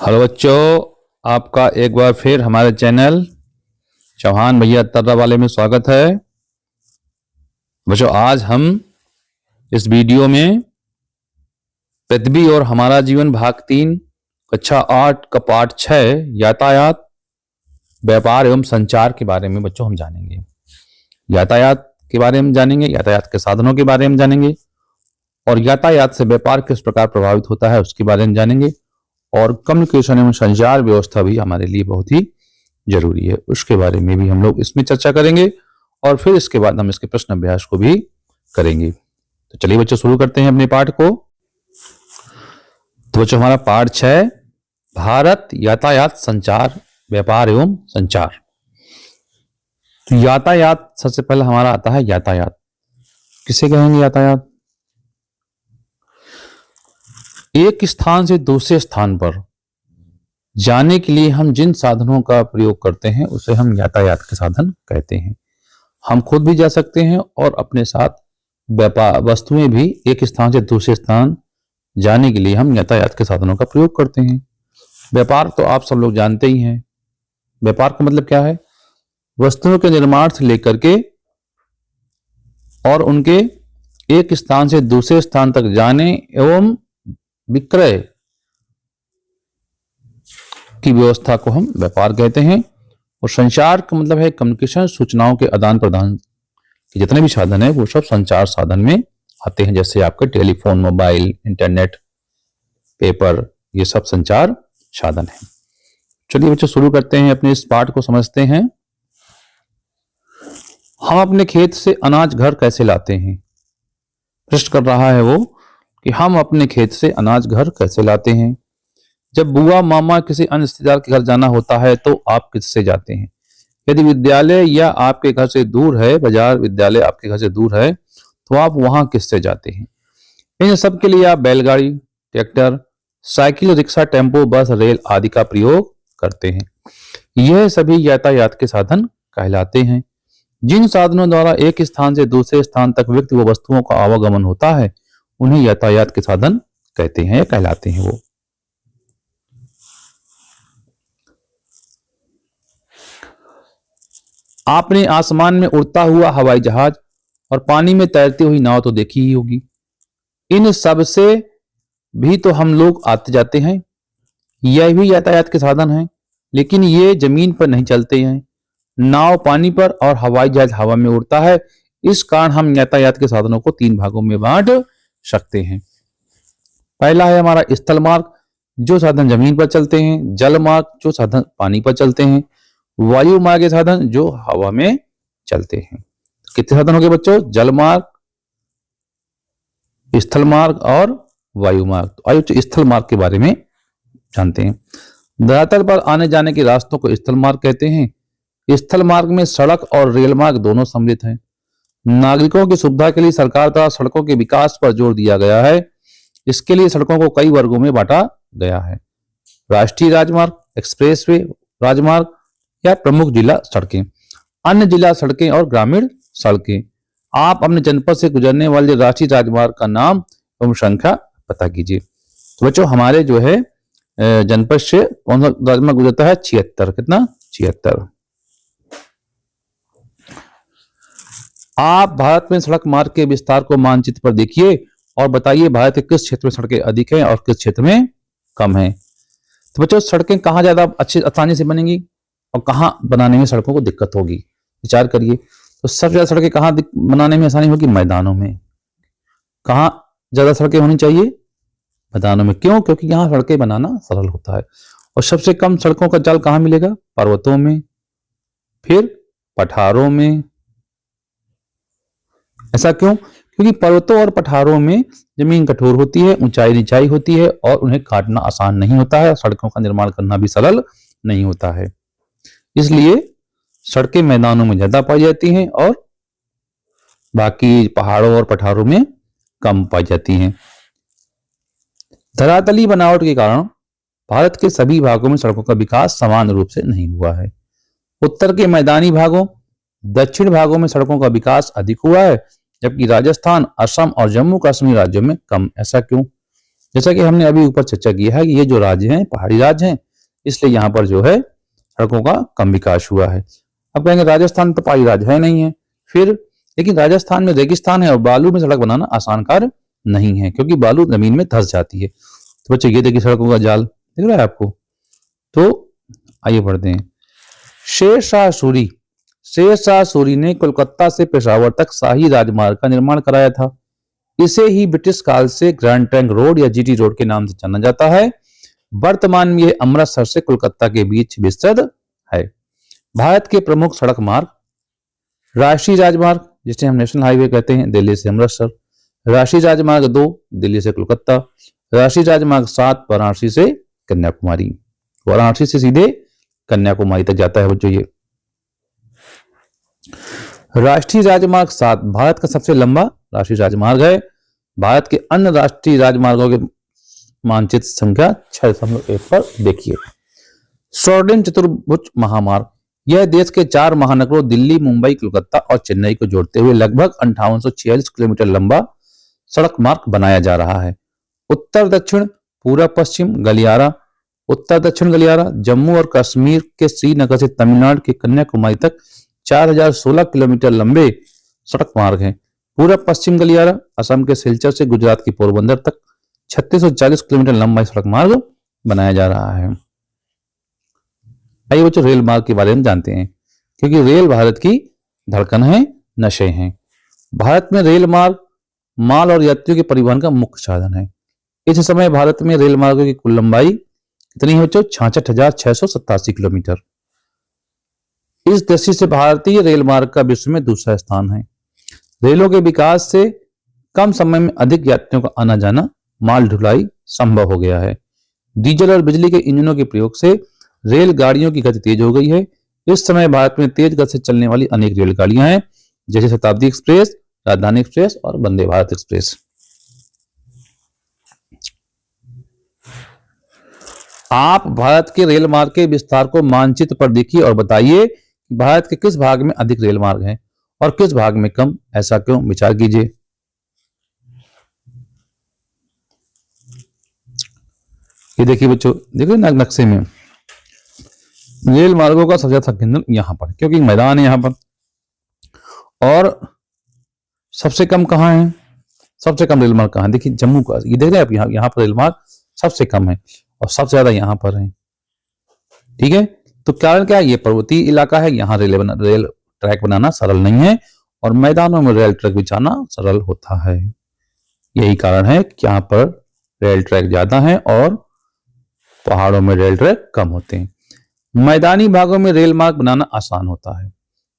Hello बच्चों, आपका एक बार फिर हमारे चैनल चौहान भैया तर्रा वाले में स्वागत है। बच्चों, आज हम इस वीडियो में पृथ्वी और हमारा जीवन भाग 3 कक्षा 8 का पाठ 6 यातायात, व्यापार एवं संचार के बारे में बच्चों हम जानेंगे। यातायात के बारे में जानेंगे, यातायात के साधनों के बारे में जानेंगे और यातायात से व्यापार किस प्रकार प्रभावित होता है उसके बारे में जानेंगे। और कम्युनिकेशन एवं संचार व्यवस्था भी हमारे लिए बहुत ही जरूरी है, उसके बारे में भी हम लोग इसमें चर्चा करेंगे और फिर इसके बाद हम इसके प्रश्न अभ्यास को भी करेंगे। तो चलिए बच्चों, शुरू करते हैं अपने पाठ को। तो बच्चों, हमारा पाठ 6 भारत, यातायात, संचार, व्यापार एवं संचार। तो यातायात सबसे पहले हमारा आता है यातायात। किसे कहेंगे यातायात? एक स्थान से दूसरे स्थान पर जाने के लिए हम जिन साधनों का प्रयोग करते हैं उसे हम यातायात के साधन कहते हैं। हम खुद भी जा सकते हैं और अपने साथ व्यापार वस्तुएं भी एक स्थान से दूसरे स्थान जाने के लिए हम यातायात के साधनों का प्रयोग करते हैं। व्यापार तो आप सब लोग जानते ही हैं। व्यापार का मतलब क्या है? वस्तुओं के निर्माण से लेकर के और उनके एक स्थान से दूसरे स्थान तक जाने एवं विक्रय की व्यवस्था को हम व्यापार कहते हैं। और संचार का मतलब है कम्युनिकेशन, सूचनाओं के आदान प्रदान के जितने भी साधन है वो सब संचार साधन में आते हैं, जैसे आपके टेलीफोन, मोबाइल, इंटरनेट, पेपर, ये सब संचार साधन है। चलिए बच्चों, शुरू करते हैं, अपने इस पाठ को समझते हैं। हम अपने खेत से अनाज घर कैसे लाते हैं? प्रश्न कर रहा है वो कि हम अपने खेत से अनाज घर कैसे लाते हैं। जब बुआ, मामा, किसी अन्य रिश्तेदार के घर जाना होता है तो आप किससे जाते हैं? यदि विद्यालय या आपके घर से दूर है, बाजार विद्यालय आपके घर से दूर है, तो आप वहां किससे जाते हैं? इन सब के लिए आप बैलगाड़ी, ट्रैक्टर, साइकिल, रिक्शा, टेम्पो, बस, रेल आदि का प्रयोग करते हैं। यह सभी यातायात के साधन कहलाते हैं। जिन साधनों द्वारा एक स्थान से दूसरे स्थान तक व्यक्ति व वस्तुओं का आवागमन होता है उन्हें यातायात के साधन कहते हैं या कहलाते हैं वो। आपने आसमान में उड़ता हुआ हवाई जहाज और पानी में तैरती हुई नाव तो देखी ही होगी। इन सब से भी तो हम लोग आते जाते हैं। यह भी यातायात के साधन हैं, लेकिन ये जमीन पर नहीं चलते हैं। नाव पानी पर और हवाई जहाज हवा में उड़ता है। इस कारण हम यातायात के साधनों को 3 भागों में बांट सकते हैं। पहला है हमारा स्थल मार्ग, जो साधन जमीन पर चलते हैं। जल मार्ग, जो साधन पानी पर चलते हैं। वायु मार्ग के साधन जो हवा में चलते हैं। कितने साधन हो गए बच्चों? जल मार्ग, स्थल मार्ग और वायु मार्ग। तो आइए स्थल मार्ग के बारे में जानते हैं। धरातल पर आने जाने के रास्तों को स्थल मार्ग कहते हैं। स्थल मार्ग में सड़क और रेल मार्ग दोनों सम्मिलित हैं। नागरिकों की सुविधा के लिए सरकार द्वारा सड़कों के विकास पर जोर दिया गया है। इसके लिए सड़कों को कई वर्गों में बांटा गया है। राष्ट्रीय राजमार्ग, एक्सप्रेसवे, राजमार्ग या प्रमुख जिला सड़कें, अन्य जिला सड़कें और ग्रामीण सड़कें। आप अपने जनपद से गुजरने वाले राष्ट्रीय राजमार्ग का नाम एवं संख्या पता कीजिए। तो बच्चों, हमारे जो है जनपद से कौन सा राजमार्ग गुजरता है? 76। कितना? 76। आप भारत में सड़क मार्ग के विस्तार को मानचित्र पर देखिए और बताइए भारत के किस क्षेत्र में सड़कें अधिक हैं और किस क्षेत्र में कम हैं। तो बच्चों, सड़कें कहाँ ज्यादा अच्छी आसानी से बनेंगी और कहाँ बनाने में सड़कों को दिक्कत होगी? विचार करिए। तो सबसे ज्यादा सड़कें कहाँ बनाने में आसानी होगी? मैदानों में। कहाँ ज्यादा सड़कें होनी चाहिए? मैदानों में। क्यों? क्योंकि यहाँ सड़कें बनाना सरल होता है। और सबसे कम सड़कों का जाल कहाँ मिलेगा? पर्वतों में, फिर पठारों में। ऐसा क्यों? क्योंकि पर्वतों और पठारों में जमीन कठोर होती है, ऊंचाई नीचाई होती है और उन्हें काटना आसान नहीं होता है। सड़कों का निर्माण करना भी सरल नहीं होता है। इसलिए सड़कें मैदानों में ज्यादा पाई जाती हैं और बाकी पहाड़ों और पठारों में कम पाई जाती हैं। धरातली बनावट के कारण भारत के सभी भागों में सड़कों का विकास समान रूप से नहीं हुआ है। उत्तर के मैदानी भागों, दक्षिण भागों में सड़कों का विकास अधिक हुआ है, जबकि राजस्थान, असम और जम्मू कश्मीर राज्यों में कम। ऐसा क्यों? जैसा कि हमने अभी ऊपर चर्चा की है कि ये जो राज्य हैं पहाड़ी राज्य हैं, इसलिए यहाँ पर जो है सड़कों का कम विकास हुआ है। अब कहेंगे राजस्थान तो पहाड़ी राज्य है नहीं है, फिर लेकिन राजस्थान में रेगिस्तान है और बालू में सड़क बनाना आसान कार्य नहीं है, क्योंकि बालू जमीन में धंस जाती है। तो बच्चे ये देखिए सड़कों का जाल दिख रहा है आपको। तो आइए पढ़ते हैं। शेर शाह सूरी। शेर शाह सूरी ने कोलकाता से पेशावर तक शाही राजमार्ग का निर्माण कराया था। इसे ही ब्रिटिश काल से ग्रैंड ट्रंक रोड या जीटी रोड के नाम से जाना जाता है। वर्तमान में यह अमृतसर से कोलकाता के बीच विस्तृत है। भारत के प्रमुख सड़क मार्ग: राष्ट्रीय राजमार्ग जिसे हम नेशनल हाईवे कहते हैं, दिल्ली से अमृतसर। राष्ट्रीय राजमार्ग 2 दिल्ली से कोलकाता। राष्ट्रीय राजमार्ग 7 वाराणसी से कन्याकुमारी। वाराणसी से सीधे कन्याकुमारी तक जाता है बच्चों ये। राष्ट्रीय राजमार्ग 7 भारत का सबसे लंबा राष्ट्रीय राजमार्ग है। भारत के अन्य राष्ट्रीय राजमार्गों के मानचित्र संख्या 6.1 पर देखिए। स्वर्णिम चतुर्भुज महामार्ग: यह देश के 4 महानगरों दिल्ली, मुंबई, कोलकाता और चेन्नई को जोड़ते हुए लगभग 5846 किलोमीटर लंबा सड़क मार्ग बनाया जा रहा है। उत्तर दक्षिण पूर्व पश्चिम गलियारा, उत्तर दक्षिण गलियारा जम्मू और कश्मीर के श्रीनगर से तमिलनाडु के कन्याकुमारी तक 4016 किलोमीटर लंबे सड़क मार्ग हैं। पूर्व पश्चिम गलियारा असम के सिलचर से गुजरात की पोरबंदर तक 3640 किलोमीटर लंबा सड़क मार्ग बनाया जा रहा है। आइए बच्चों रेल मार्ग के बारे में जानते हैं, क्योंकि रेल भारत की धड़कन है, नशे हैं। भारत में रेल मार्ग माल और यात्रियों के परिवहन का मुख्य साधन है। इस समय भारत में रेल मार्गों की कुल लंबाई कितनी है बच्चों? 66,687 किलोमीटर। इस दृष्टि से भारतीय रेल मार्ग का विश्व में दूसरा स्थान है। रेलों के विकास से कम समय में अधिक यात्रियों का आना जाना, माल ढुलाई संभव हो गया है। डीजल और बिजली के इंजनों के प्रयोग से रेलगाड़ियों की गति तेज हो गई है। इस समय भारत में तेज गति से चलने वाली अनेक रेलगाड़ियां हैं, जैसे शताब्दी एक्सप्रेस, राजधानी एक्सप्रेस और वंदे भारत एक्सप्रेस। आप भारत के रेल मार्ग के विस्तार को मानचित्र पर देखिए और बताइए कि भारत के किस भाग में अधिक रेल मार्ग हैं और किस भाग में कम, ऐसा क्यों? विचार कीजिए। ये देखिए बच्चों, देखिए नक्शे में रेल मार्गों का सबसे ज्यादा केंद्र यहां पर, क्योंकि मैदान है यहां पर। और सबसे कम कहां है? सबसे कम रेल मार्ग कहां? देखिए जम्मू का, ये देख रहे हैं आप, यहाँ पर रेल मार्ग सबसे कम है और सबसे ज्यादा यहां पर है। ठीक है, तो कारण क्या है? ये पर्वतीय इलाका है, यहाँ रेल ट्रैक बनाना सरल नहीं है और मैदानों में रेल ट्रैक बिछाना सरल होता है। यही कारण है कि यहाँ पर रेल ट्रैक ज्यादा है और पहाड़ों में रेल ट्रैक कम होते हैं। मैदानी भागों में रेल मार्ग बनाना आसान होता है,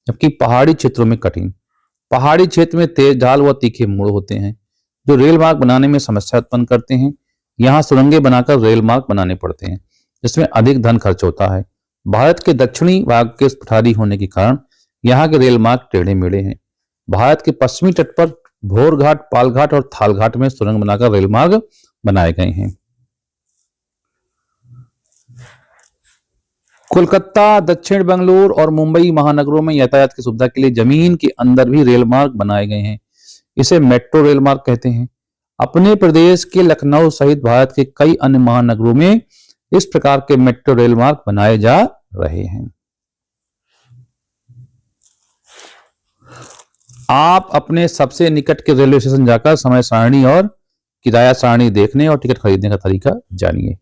जबकि पहाड़ी क्षेत्रों में कठिन। पहाड़ी क्षेत्र में तेज ढाल व तीखे मोड़ होते हैं, जो रेल मार्ग बनाने में समस्या उत्पन्न करते हैं। यहाँ सुरंगें बनाकर रेल मार्ग बनाने पड़ते हैं, जिसमें अधिक धन खर्च होता है। भारत के दक्षिणी भाग के पठारी होने के कारण यहाँ के रेल मार्ग टेढ़े मेढ़े हैं। भारत के पश्चिमी तट पर भोर घाट, पाल घाट और थाल घाट में सुरंग बनाकर रेल मार्ग बनाए गए हैं। कोलकाता, दक्षिण बेंगलुरु और मुंबई महानगरों में यातायात की सुविधा के लिए जमीन के अंदर भी रेल मार्ग बनाए गए हैं। इसे मेट्रो रेल मार्ग कहते हैं। अपने प्रदेश के लखनऊ सहित भारत के कई अन्य महानगरों में इस प्रकार के मेट्रो रेल मार्ग बनाए जा रहे हैं। आप अपने सबसे निकट के रेलवे स्टेशन जाकर समय सारणी और किराया सारणी देखने और टिकट खरीदने का तरीका जानिए।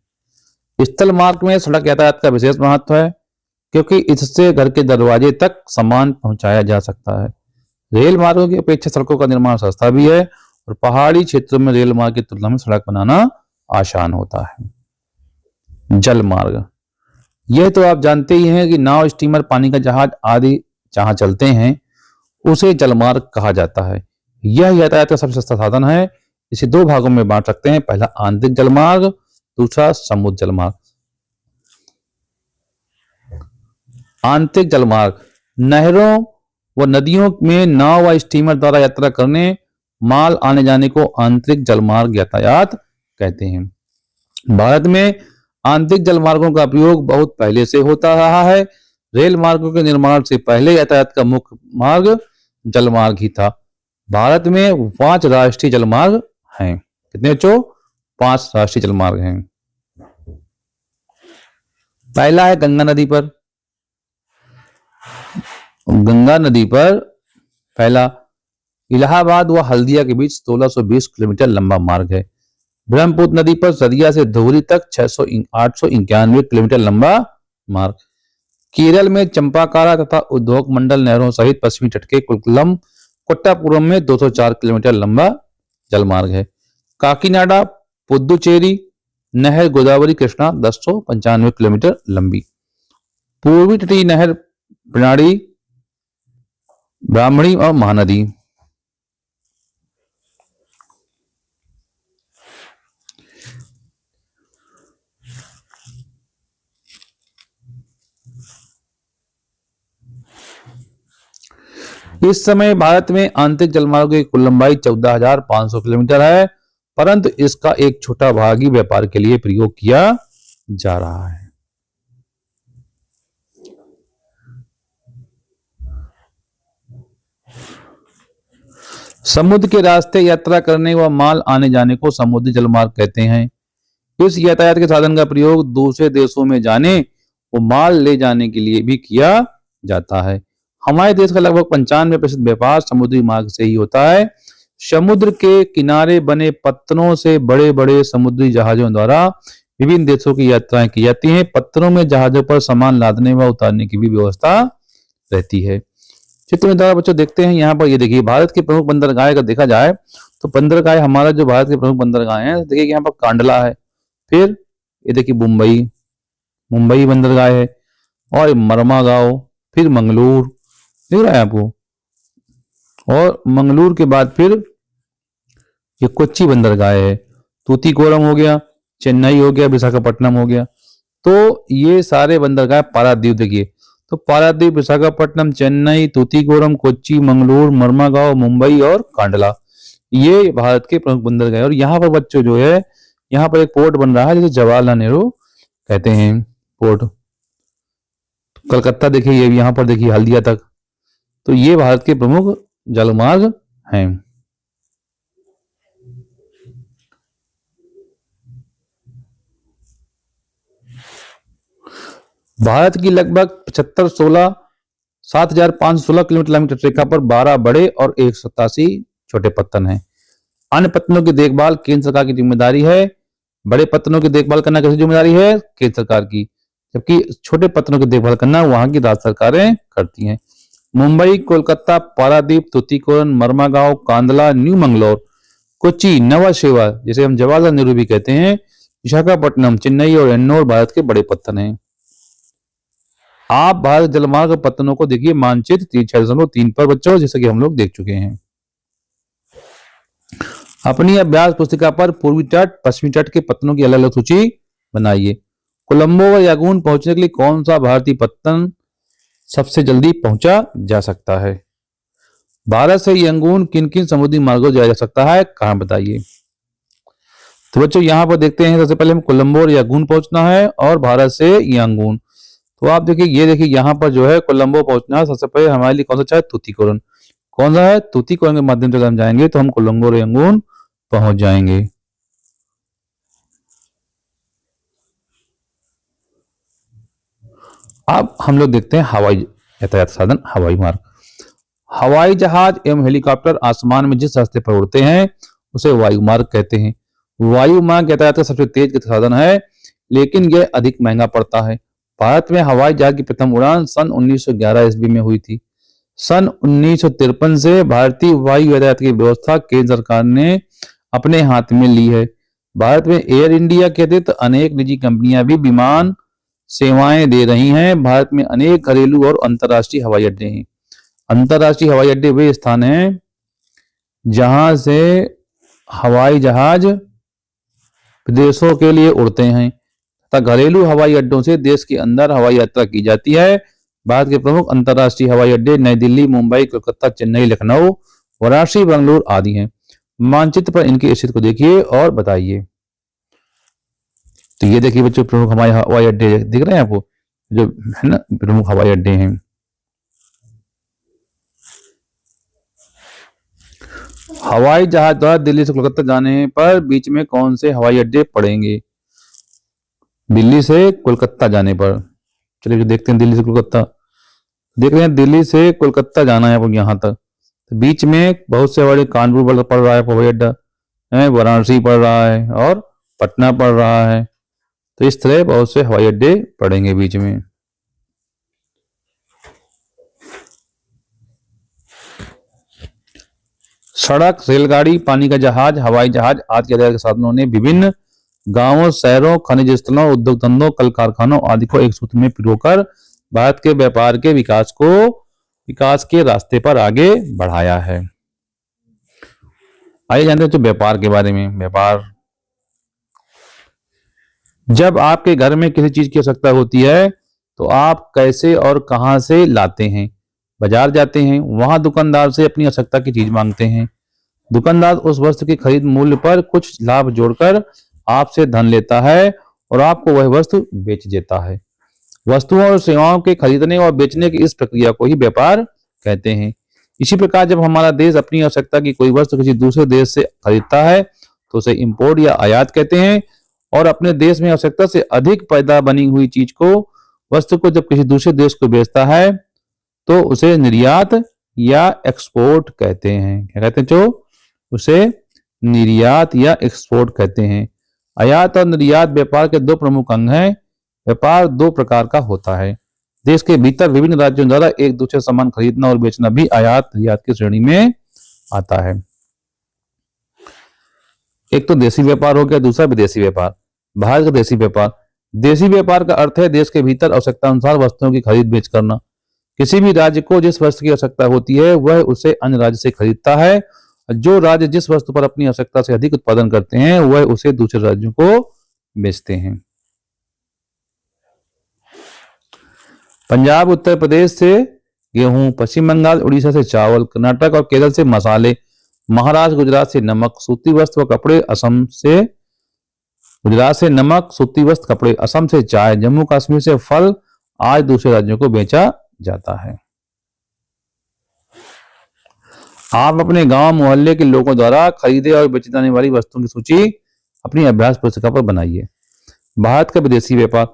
स्थल मार्ग में सड़क यातायात का विशेष महत्व है, क्योंकि इससे घर के दरवाजे तक सामान पहुंचाया जा सकता है। रेल मार्गों की अपेक्षा सड़कों का निर्माण सस्ता भी है और पहाड़ी क्षेत्रों में रेल मार्ग की तुलना में सड़क बनाना आसान होता है। जल मार्ग, यह तो आप जानते ही हैं कि नाव, स्टीमर, पानी का जहाज आदि जहां चलते हैं उसे जलमार्ग कहा जाता है। यह यातायात का सबसे सस्ता साधन है। इसे 2 भागों में बांट सकते हैं, पहला आंतरिक जलमार्ग, दूसरा समुद्र जलमार्ग। आंतरिक जलमार्ग नहरों व नदियों में नाव व स्टीमर द्वारा यात्रा करने, माल आने जाने को आंतरिक जलमार्ग यातायात कहते हैं। भारत में आंतरिक जलमार्गों का उपयोग बहुत पहले से होता रहा है। रेल मार्गों के निर्माण से पहले यातायात का मुख्य मार्ग जलमार्ग ही था। भारत में 5 राष्ट्रीय जलमार्ग हैं। कितने बच्चों? 5 राष्ट्रीय जल मार्ग हैं। पहला है गंगा नदी पर। गंगा नदी पर पहला इलाहाबाद व हल्दिया के बीच 1620 किलोमीटर लंबा मार्ग है। ब्रह्मपुत्र नदी पर सदिया से धुबरी तक 891 किलोमीटर लंबा मार्ग। केरल में चंपाकारा तथा उद्योग मंडल नहरों सहित पश्चिमी तट के कुल्लम कोट्टापुरम में 204 किलोमीटर लंबा जल मार्ग है। काकीनाडा पुदुचेरी नहर गोदावरी कृष्णा 1095 किलोमीटर लंबी। पूर्वी तटीय नहर प्रणाली ब्राह्मणी और महानदी। इस समय भारत में आंतरिक जलमार्गों की कुल लंबाई 14,500 किलोमीटर है, परंतु इसका एक छोटा भाग ही व्यापार के लिए प्रयोग किया जा रहा है। समुद्र के रास्ते यात्रा करने व माल आने जाने को समुद्री जलमार्ग कहते हैं। इस यातायात के साधन का प्रयोग दूसरे देशों में जाने व माल ले जाने के लिए भी किया जाता है। हमारे देश का लगभग 95% व्यापार समुद्री मार्ग से ही होता है। समुद्र के किनारे बने पत्तनों से बड़े बड़े समुद्री जहाजों द्वारा विभिन्न देशों की यात्राएं की जाती हैं। पत्तनों में जहाजों पर सामान लादने व उतारने की भी व्यवस्था रहती है। चित्र में द्वारा बच्चों देखते हैं, यहाँ पर ये देखिए भारत की प्रमुख बंदरगाह अगर देखा जाए तो बंदरगाह हमारा जो भारत के प्रमुख बंदरगाह है, देखिए यहाँ पर कांडला है, फिर ये देखिए मुंबई बंदरगाह है, और मरमागांव, फिर मंगलूर दिख रहा है आपको, और मंगलूर के बाद फिर ये कोच्चि बंदरगाह है, तूतीकोरम हो गया, चेन्नई हो गया, विशाखापट्टनम हो गया। तो ये सारे बंदरगाह पारादीप देखिए, तो पारादीप, विशाखापट्टनम, चेन्नई, तूतीकोरम, कोच्चि, मंगलूर, मरमागांव, मुंबई और कांडला, ये भारत के प्रमुख बंदरगाह। और यहाँ पर बच्चों जो है, यहाँ पर एक पोर्ट बन रहा है जिसे जवाहरलाल नेहरू कहते हैं पोर्ट। कलकत्ता देखिए, ये यहाँ पर देखिए हल्दिया तक, तो ये भारत के प्रमुख जलमार्ग हैं। भारत की लगभग 7,516 किलोमीटर लंबी तटरेखा पर 12 बड़े और 187 छोटे पत्तन हैं। अन्य पत्तनों की देखभाल केंद्र सरकार की जिम्मेदारी है। बड़े पत्तनों की देखभाल करना किसकी जिम्मेदारी है? केंद्र सरकार की, जबकि छोटे पत्तनों की देखभाल करना वहां की राज्य सरकारें करती हैं। मुंबई, कोलकाता, पारादीप, तूतीकोरन, मरमागांव, कांदला, न्यू मंगलोर, कोच्चि, नवा शेवा, जिसे हम जवाहरलाल नेहरू भी कहते हैं, विशाखापट्टनम, चेन्नई और एन्नोर भारत के बड़े पत्तन हैं। आप भारत जलमार्ग पत्तनों को देखिए मानचित्र 6.3 पर बच्चों, जैसा कि हम लोग देख चुके हैं। अपनी अभ्यास पुस्तिका पर पूर्वी तट, पश्चिमी तट के पत्तनों की अलग अलग सूची बनाइए। कोलंबो व यांगून पहुंचने के लिए कौन सा भारतीय पत्तन सबसे जल्दी पहुंचा जा सकता है? भारत से यांगून किन किन समुद्री मार्गों जाया जा सकता है, कहां बताइए? तो बच्चों यहां पर देखते हैं, सबसे पहले हमें कोलंबो और यांगून पहुंचना है और भारत से यांगून। तो आप देखिए, ये देखिए यहाँ पर जो है कोलंबो पहुंचना है, सबसे पहले हमारे लिए कौन सा चाहे? तूतीकोरन। कौन सा है? तूतीकोरन के माध्यम से अगर हम जाएंगे तो हम कोलंबो और यांगून पहुंच जाएंगे। अब हम लोग देखते हैं हवाई यातायात साधन, हवाई मार्ग। हवाई जहाज एवं हेलीकॉप्टर आसमान में जिस रास्ते पर उड़ते हैं उसे वायु मार्ग कहते हैं। वायु मार्ग यातायात का सबसे तेज साधन है, लेकिन यह अधिक महंगा पड़ता है। भारत में हवाई जहाज की प्रथम उड़ान सन 1911 ईस्वी में हुई थी। सन 1953 से भारतीय वायु यातायात की व्यवस्था केंद्र सरकार ने अपने हाथ में ली है। भारत में एयर इंडिया के अतिरिक्त अनेक निजी कंपनियां भी विमान सेवाएं दे रही हैं। भारत में अनेक घरेलू और अंतर्राष्ट्रीय हवाई अड्डे हैं। अंतर्राष्ट्रीय हवाई अड्डे वे स्थान हैं जहां से हवाई जहाज विदेशों के लिए उड़ते हैं तथा घरेलू हवाई अड्डों से देश के अंदर हवाई यात्रा की जाती है। भारत के प्रमुख अंतर्राष्ट्रीय हवाई अड्डे नई दिल्ली, मुंबई, कोलकाता, चेन्नई, लखनऊ, वाराणसी, बेंगलुरु आदि हैं। मानचित्र पर इनकी स्थिति को देखिए और बताइए। तो ये देखिए बच्चों, प्रमुख हमारे हवाई अड्डे दिख रहे हैं आपको, जो है ना प्रमुख हवाई अड्डे हैं। हवाई जहाज द्वारा दिल्ली से कोलकाता जाने पर बीच में कौन से हवाई अड्डे पड़ेंगे? दिल्ली से कोलकाता जाने पर, चलिए देखते हैं। दिल्ली से कोलकाता देख रहे हैं, दिल्ली से कोलकाता जाना है आपको यहाँ तक, तो बीच में बहुत से हवाई, कानपुर पड़ रहा है हवाई अड्डा, वाराणसी पड़ रहा है और पटना पड़ रहा है। तो इस तरह बहुत से हवाई अड्डे पड़ेंगे बीच में। सड़क, रेलगाड़ी, पानी का जहाज, हवाई जहाज आदि के यातायात के साधनों ने विभिन्न गांवों, शहरों, खनिज स्थलों, उद्योग धंधों, कल कारखानों आदि को एक सूत्र में पिरोकर भारत के व्यापार के विकास के रास्ते पर आगे बढ़ाया है। आइए जानते हैं तो व्यापार के बारे में। व्यापार, जब आपके घर में किसी चीज की आवश्यकता होती है तो आप कैसे और कहां से लाते हैं? बाजार जाते हैं, वहां दुकानदार से अपनी आवश्यकता की चीज मांगते हैं। दुकानदार उस वस्तु की खरीद मूल्य पर कुछ लाभ जोड़कर आपसे धन लेता है और आपको वह वस्तु बेच देता है। वस्तुओं और सेवाओं के खरीदने और बेचने की इस प्रक्रिया को ही व्यापार कहते हैं। इसी प्रकार जब हमारा देश अपनी आवश्यकता की कोई वस्तु किसी दूसरे देश से खरीदता है तो उसे इंपोर्ट या आयात कहते हैं, और अपने देश में आवश्यकता से अधिक पैदा बनी हुई चीज को, वस्तु को जब किसी दूसरे देश को बेचता है तो उसे निर्यात या एक्सपोर्ट कहते हैं। क्या कहते हैं जो? उसे निर्यात या एक्सपोर्ट कहते हैं। आयात और निर्यात व्यापार के दो प्रमुख अंग हैं। व्यापार दो प्रकार का होता है। देश के भीतर विभिन्न राज्यों द्वारा एक दूसरे सामान खरीदना और बेचना भी आयात निर्यात की श्रेणी में आता है। एक तो देशी व्यापार हो गया, दूसरा विदेशी व्यापार। भारत का देशी व्यापार, देशी व्यापार का अर्थ है देश के भीतर आवश्यकता अनुसार वस्तुओं की खरीद बेच करना। किसी भी राज्य को जिस वस्तु की आवश्यकता होती है वह उसे अन्य राज्य से खरीदता है। जो राज्य जिस वस्तु पर अपनी आवश्यकता से अधिक उत्पादन करते हैं वह उसे दूसरे राज्यों को बेचते हैं। पंजाब उत्तर प्रदेश से गेहूं, पश्चिम बंगाल उड़ीसा से चावल, कर्नाटक और केरल से मसाले, महाराष्ट्र गुजरात से नमक, सूती वस्त्र व कपड़े, असम से गुजरात से नमक, सूती वस्त्र, कपड़े, असम से चाय, जम्मू कश्मीर से फल आज दूसरे राज्यों को बेचा जाता है। आप अपने गांव मोहल्ले के लोगों द्वारा खरीदे और बेची जाने वाली वस्तुओं की सूची अपनी अभ्यास पुस्तिका पर बनाइए। भारत का विदेशी व्यापार,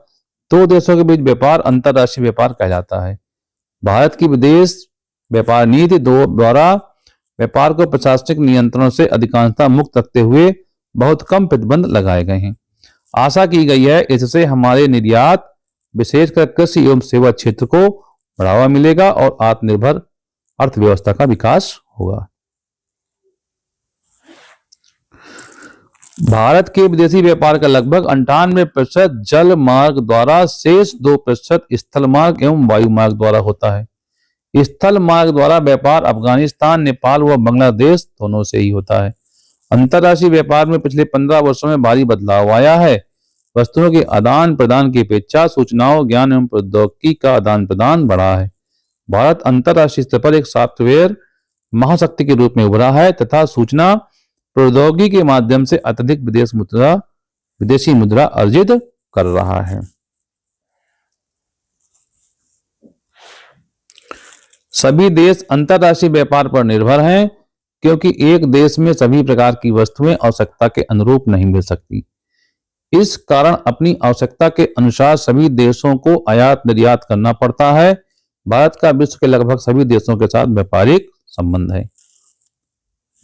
दो देशों के बीच व्यापार अंतरराष्ट्रीय व्यापार कहलाता है। भारत की विदेश व्यापार नीति द्वारा व्यापार को प्रशासनिक नियंत्रणों से अधिकांशतः मुक्त रखते हुए बहुत कम प्रतिबंध लगाए गए हैं। आशा की गई है इससे हमारे निर्यात, विशेषकर कृषि एवं सेवा क्षेत्र को बढ़ावा मिलेगा और आत्मनिर्भर अर्थव्यवस्था का विकास होगा। भारत के विदेशी व्यापार का लगभग 98% जल मार्ग द्वारा, शेष 2% स्थल मार्ग एवं वायु मार्ग द्वारा होता है। स्थल मार्ग द्वारा व्यापार अफगानिस्तान, नेपाल व बांग्लादेश दोनों से ही होता है। अंतर्राष्ट्रीय व्यापार में पिछले 15 वर्षों में भारी बदलाव आया है। वस्तुओं के आदान प्रदान की अपेक्षा सूचनाओं, ज्ञान एवं प्रौद्योगिकी का आदान प्रदान बढ़ा है। भारत अंतर्राष्ट्रीय स्तर पर एक सॉफ्टवेयर महाशक्ति के रूप में उभरा है तथा सूचना प्रौद्योगिकी के माध्यम से अत्यधिक विदेशी मुद्रा अर्जित कर रहा है। सभी देश अंतर्राष्ट्रीय व्यापार पर निर्भर हैं क्योंकि एक देश में सभी प्रकार की वस्तुएं आवश्यकता के अनुरूप नहीं मिल सकती। इस कारण अपनी आवश्यकता के अनुसार सभी देशों को आयात निर्यात करना पड़ता है। भारत का विश्व के लगभग सभी देशों के साथ व्यापारिक संबंध है।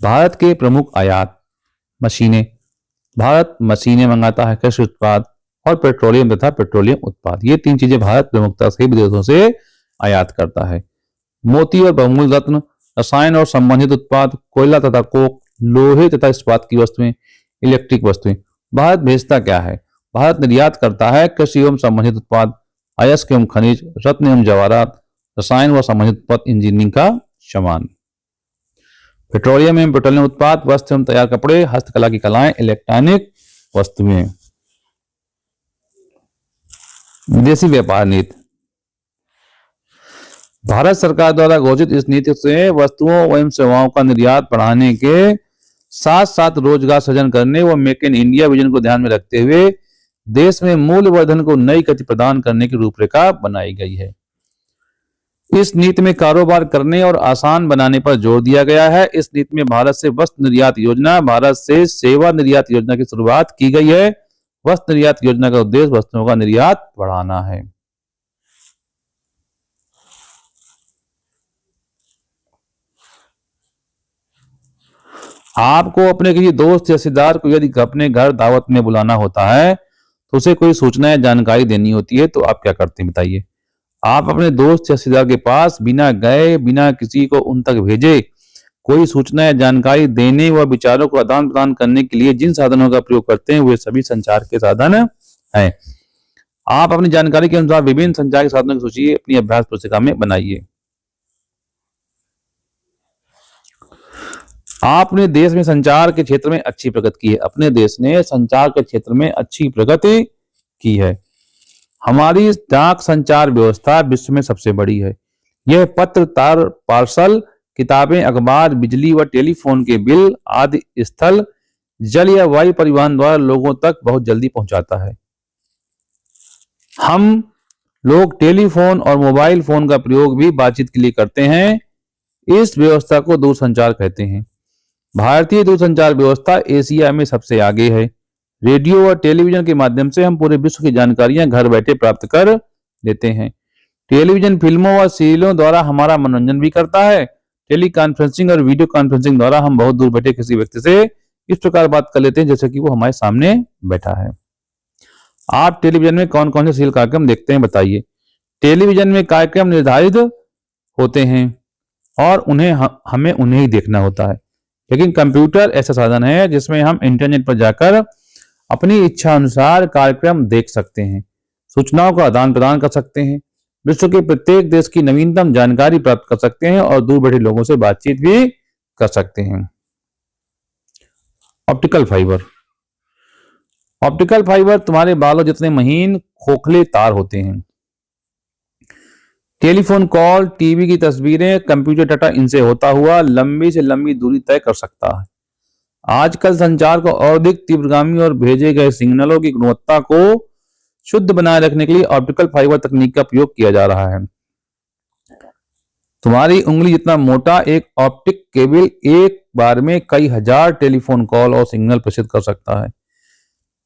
भारत के प्रमुख आयात, मशीनें। भारत मशीनें मंगाता है, कृषि उत्पाद और पेट्रोलियम तथा पेट्रोलियम उत्पाद। ये तीन चीजें भारत प्रमुखता से विदेशों से आयात करता है। मोती और बहुमूल्य रत्न, रसायन और संबंधित उत्पाद, कोयला तथा कोक, लोहे तथा इस्पात की वस्तुएं, इलेक्ट्रिक वस्तुएं। भारत भेजता क्या है? भारत निर्यात करता है कृषि एवं संबंधित उत्पाद, अयस्क एवं खनिज, रत्न एवं जवाहरात, रसायन व संबंधित उत्पाद, इंजीनियरिंग का सामान। पेट्रोलियम एवं पेट्रोलियम उत्पाद, वस्त्र एवं तैयार कपड़े, हस्तकला की कलाएं, इलेक्ट्रॉनिक वस्तुएं। विदेशी व्यापार नीति। भारत सरकार द्वारा घोषित इस नीति से वस्तुओं एवं सेवाओं का निर्यात बढ़ाने के साथ साथ रोजगार सृजन करने व मेक इन इंडिया विजन को ध्यान में रखते हुए देश में मूल्य वर्धन को नई गति प्रदान करने की रूपरेखा बनाई गई है। इस नीति में कारोबार करने और आसान बनाने पर जोर दिया गया है। इस नीति में भारत से वस्तु निर्यात योजना, भारत से सेवा निर्यात योजना की शुरुआत की गई है। वस्तु निर्यात योजना का उद्देश्य वस्तुओं का निर्यात बढ़ाना है। आपको अपने किसी दोस्त या रिश्तेदार को यदि अपने घर दावत में बुलाना होता है तो उसे कोई सूचना या जानकारी देनी होती है, तो आप क्या करते हैं बताइए। आप अपने दोस्त या रिश्तेदार के पास बिना गए, बिना किसी को उन तक भेजे कोई सूचना या जानकारी देने व विचारों को आदान प्रदान करने के लिए जिन साधनों का प्रयोग करते हैं वे सभी संचार के साधन हैं। आप अपनी जानकारी के अनुसार विभिन्न संचार के साधनों की सूची अपनी अभ्यास पुस्तिका में बनाइए। आपने देश में संचार के क्षेत्र में अच्छी प्रगति की है। अपने देश ने संचार के क्षेत्र में अच्छी प्रगति की है। हमारी डाक संचार व्यवस्था विश्व में सबसे बड़ी है। यह पत्र, तार, पार्सल, किताबें, अखबार, बिजली व टेलीफोन के बिल आदि स्थल, जल या वायु परिवहन द्वारा लोगों तक बहुत जल्दी पहुंचाता है। हम लोग टेलीफोन और मोबाइल फोन का प्रयोग भी बातचीत के लिए करते हैं। इस व्यवस्था को दूरसंचार कहते हैं। भारतीय दूरसंचार व्यवस्था एशिया में सबसे आगे है। रेडियो और टेलीविजन के माध्यम से हम पूरे विश्व की जानकारियां घर बैठे प्राप्त कर लेते हैं। टेलीविजन फिल्मों और सीरियलों द्वारा हमारा मनोरंजन भी करता है। टेली कॉन्फ्रेंसिंग और वीडियो कॉन्फ्रेंसिंग द्वारा हम बहुत दूर बैठे किसी व्यक्ति से इस प्रकार बात कर लेते हैं जैसे कि वो हमारे सामने बैठा है। आप टेलीविजन में कौन कौन से सीरियल कार्यक्रम देखते हैं बताइए। टेलीविजन में कार्यक्रम निर्धारित होते हैं और हमें उन्हें ही देखना होता है। लेकिन कंप्यूटर ऐसा साधन है जिसमें हम इंटरनेट पर जाकर अपनी इच्छा अनुसार कार्यक्रम देख सकते हैं, सूचनाओं का आदान प्रदान कर सकते हैं, विश्व के प्रत्येक देश की नवीनतम जानकारी प्राप्त कर सकते हैं और दूर बैठे लोगों से बातचीत भी कर सकते हैं। Optical fibre. ऑप्टिकल फाइबर तुम्हारे बालों जितने महीन खोखले तार होते हैं। टेलीफोन कॉल, टीवी की तस्वीरें, कंप्यूटर डाटा इनसे होता हुआ लंबी से लंबी दूरी तय कर सकता है। आजकल संचार को और अधिक तीव्रगामी और भेजे गए सिग्नलों की गुणवत्ता को शुद्ध बनाए रखने के लिए ऑप्टिकल फाइबर तकनीक का प्रयोग किया जा रहा है। तुम्हारी उंगली जितना मोटा एक ऑप्टिक केबल एक बार में कई हजार टेलीफोन कॉल और सिग्नल प्रेषित कर सकता है।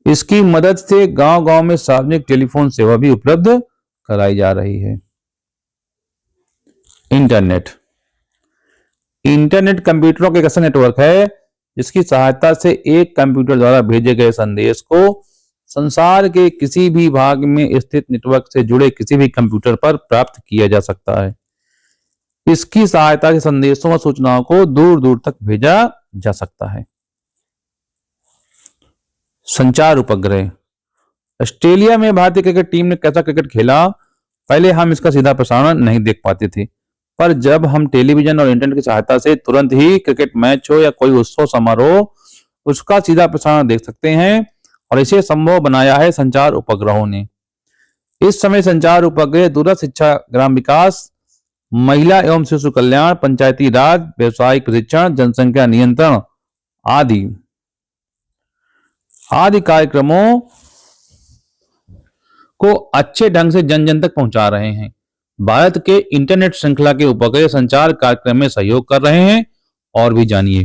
इसकी मदद से गांव-गांव में सार्वजनिक टेलीफोन सेवा भी उपलब्ध कराई जा रही है। इंटरनेट। इंटरनेट कंप्यूटरों का एक ऐसा नेटवर्क है जिसकी सहायता से एक कंप्यूटर द्वारा भेजे गए संदेश को संसार के किसी भी भाग में स्थित नेटवर्क से जुड़े किसी भी कंप्यूटर पर प्राप्त किया जा सकता है। इसकी सहायता से संदेशों और सूचनाओं को दूर दूर तक भेजा जा सकता है। संचार उपग्रह। ऑस्ट्रेलिया में भारतीय क्रिकेट टीम ने कैसा क्रिकेट खेला, पहले हम इसका सीधा प्रसारण नहीं देख पाते थे, पर जब हम टेलीविजन और इंटरनेट की सहायता से तुरंत ही क्रिकेट मैच हो या कोई उत्सव समारोह उसका सीधा प्रसारण देख सकते हैं और इसे संभव बनाया है संचार उपग्रहों ने। इस समय संचार उपग्रह दूरस्थ शिक्षा, ग्राम विकास, महिला एवं शिशु कल्याण, पंचायती राज, व्यवसायिक प्रशिक्षण, जनसंख्या नियंत्रण आदि कार्यक्रमों को अच्छे ढंग से जन जन तक पहुंचा रहे हैं। भारत के इंटरनेट श्रृंखला के उपग्रह संचार कार्यक्रम में सहयोग कर रहे हैं। और भी जानिए।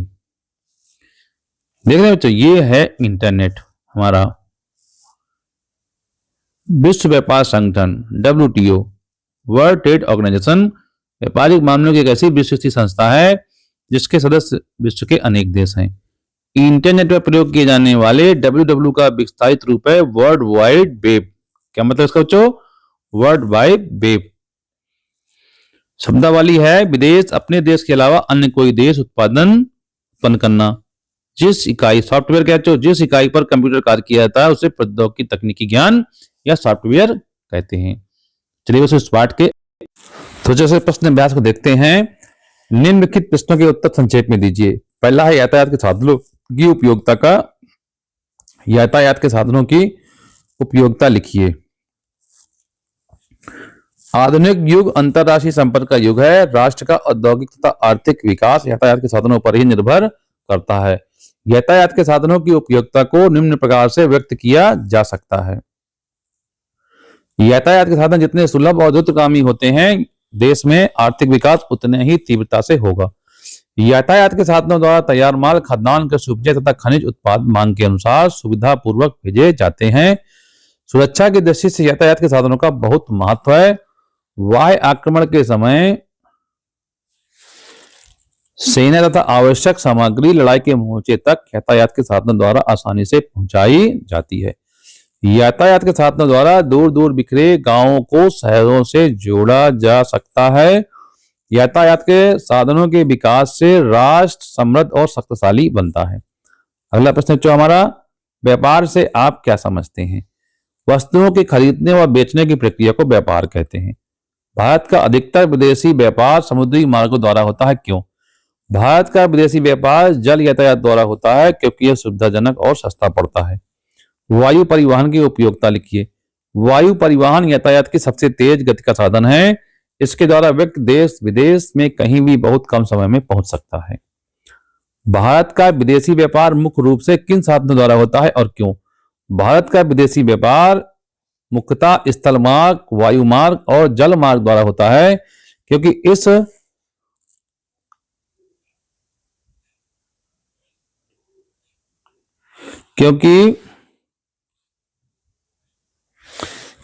देख रहे बच्चों, ये है इंटरनेट। हमारा विश्व व्यापार संगठन WTO, वर्ल्ड ट्रेड ऑर्गेनाइजेशन, व्यापारिक मामलों की एक ऐसी विश्वस्तरीय संस्था है जिसके सदस्य विश्व के अनेक देश हैं। इंटरनेट पर प्रयोग किए जाने वाले WWW का विस्तारित रूप है वर्ल्ड वाइड वेब। क्या मतलब इसका बच्चों? World wide web. शब्दावली है विदेश, अपने देश के अलावा अन्य कोई देश उत्पन्न करना। जिस इकाई सॉफ्टवेयर कहते हो, जिस इकाई पर कंप्यूटर कार्य किया जाता है उसे प्रौद्योगिकी तकनीकी ज्ञान या सॉफ्टवेयर कहते हैं। चलिए उसे पाठ के तो जैसे प्रश्न अभ्यास को देखते हैं। निम्नलिखित प्रश्नों के उत्तर संक्षेप में दीजिए। पहला है यातायात के साधनों की उपयोगिता यातायात के साधनों की उपयोगिता लिखिए। आधुनिक युग अंतरराष्ट्रीय संपर्क का युग है। राष्ट्र का औद्योगिक तथा आर्थिक विकास यातायात के साधनों पर ही निर्भर करता है। यातायात के साधनों की उपयोगिता को निम्न प्रकार से व्यक्त किया जा सकता है। यातायात के साधन जितने सुलभ और द्रुतगामी होते हैं देश में आर्थिक विकास उतने ही तीव्रता से होगा। यातायात के साधनों द्वारा तैयार माल खाद्यान्न कृषि उपज तथा खनिज उत्पाद मांग के अनुसार सुविधा पूर्वक भेजे जाते हैं। सुरक्षा की दृष्टि से यातायात के साधनों का बहुत महत्व है। वाह्य आक्रमण के समय सेना तथा आवश्यक सामग्री लड़ाई के मोर्चे तक यातायात के साधनों द्वारा आसानी से पहुंचाई जाती है। यातायात के साधनों द्वारा दूर दूर बिखरे गांवों को शहरों से जोड़ा जा सकता है। यातायात के साधनों के विकास से राष्ट्र समृद्ध और शक्तिशाली बनता है। अगला प्रश्न जो हमारा, व्यापार से आप क्या समझते हैं? वस्तुओं के खरीदने व बेचने की प्रक्रिया को व्यापार कहते हैं। भारत का अधिकतर विदेशी व्यापार समुद्री मार्गों द्वारा होता है। क्यों? भारत का विदेशी व्यापार जल यातायात द्वारा होता है क्योंकि यह सुविधाजनक और सस्ता पड़ता है। वायु परिवहन की उपयोगिता लिखिए। वायु परिवहन यातायात की सबसे तेज गति का साधन है। इसके द्वारा व्यक्ति देश विदेश में कहीं भी बहुत कम समय में पहुंच सकता है। भारत का विदेशी व्यापार मुख्य रूप से किन साधनों द्वारा होता है और क्यों? भारत का विदेशी व्यापार मुख्यतः स्थल मार्ग, वायु मार्ग और जल मार्ग द्वारा होता है क्योंकि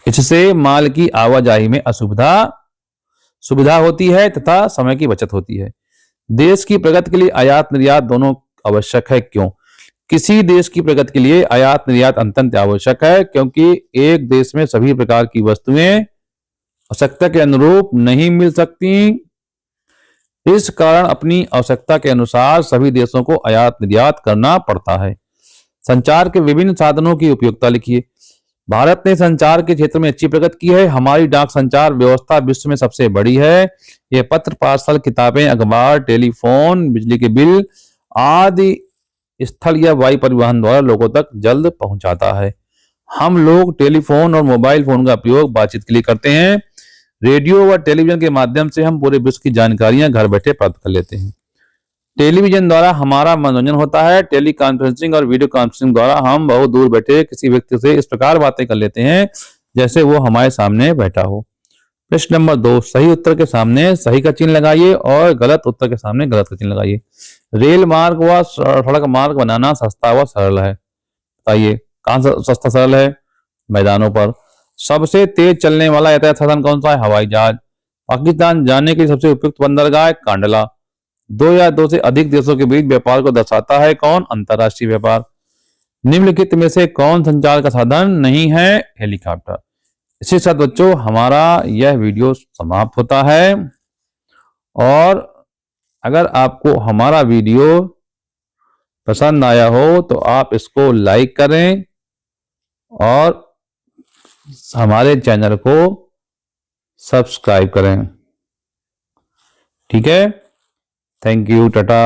इससे माल की आवाजाही में सुविधा होती है तथा समय की बचत होती है। देश की प्रगति के लिए आयात निर्यात दोनों आवश्यक है। क्यों? किसी देश की प्रगति के लिए आयात निर्यात अत्यंत आवश्यक है क्योंकि एक देश में सभी प्रकार की वस्तुएं आवश्यकता के अनुरूप नहीं मिल सकती। इस कारण अपनी आवश्यकता के अनुसार सभी देशों को आयात निर्यात करना पड़ता है। संचार के विभिन्न साधनों की उपयोगिता लिखिए। भारत ने संचार के क्षेत्र में अच्छी प्रगति की है। हमारी डाक संचार व्यवस्था विश्व में सबसे बड़ी है। यह पत्र, पार्सल, किताबें, अखबार, टेलीफोन, बिजली के बिल आदि स्थल या वायु परिवहन द्वारा लोगों तक जल्द पहुंचाता है। हम लोग टेलीफोन और मोबाइल फोन का प्रयोग बातचीत के लिए करते हैं। रेडियो व टेलीविजन के माध्यम से हम पूरे विश्व की जानकारियां घर बैठे प्राप्त कर लेते हैं। टेलीविजन द्वारा हमारा मनोरंजन होता है। टेली कॉन्फ्रेंसिंग और वीडियो कॉन्फ्रेंसिंग द्वारा हम बहुत दूर बैठे किसी व्यक्ति से इस प्रकार बातें कर लेते हैं जैसे वो हमारे सामने बैठा हो। प्रश्न नंबर 2, सही उत्तर के सामने सही का चिन्ह लगाइए और गलत उत्तर के सामने गलत का चिन्ह लगाइए। रेल मार्ग व सड़क मार्ग बनाना सस्ता व सरल है। बताइए कहां सस्ता सरल है? मैदानों पर। सबसे तेज चलने वाला यातायात साधन कौन सा है? हवाई जहाज। पाकिस्तान जाने के लिए सबसे उपयुक्त बंदरगाह है कांडला। 2 या 2 से अधिक देशों के बीच व्यापार को दर्शाता है कौन? अंतरराष्ट्रीय व्यापार। निम्नलिखित में से कौन संचार का साधन नहीं है? हेलीकॉप्टर। इसी साथ बच्चों हमारा यह वीडियो समाप्त होता है और अगर आपको हमारा वीडियो पसंद आया हो तो आप इसको लाइक करें और हमारे चैनल को सब्सक्राइब करें। ठीक है, थैंक यू, टाटा।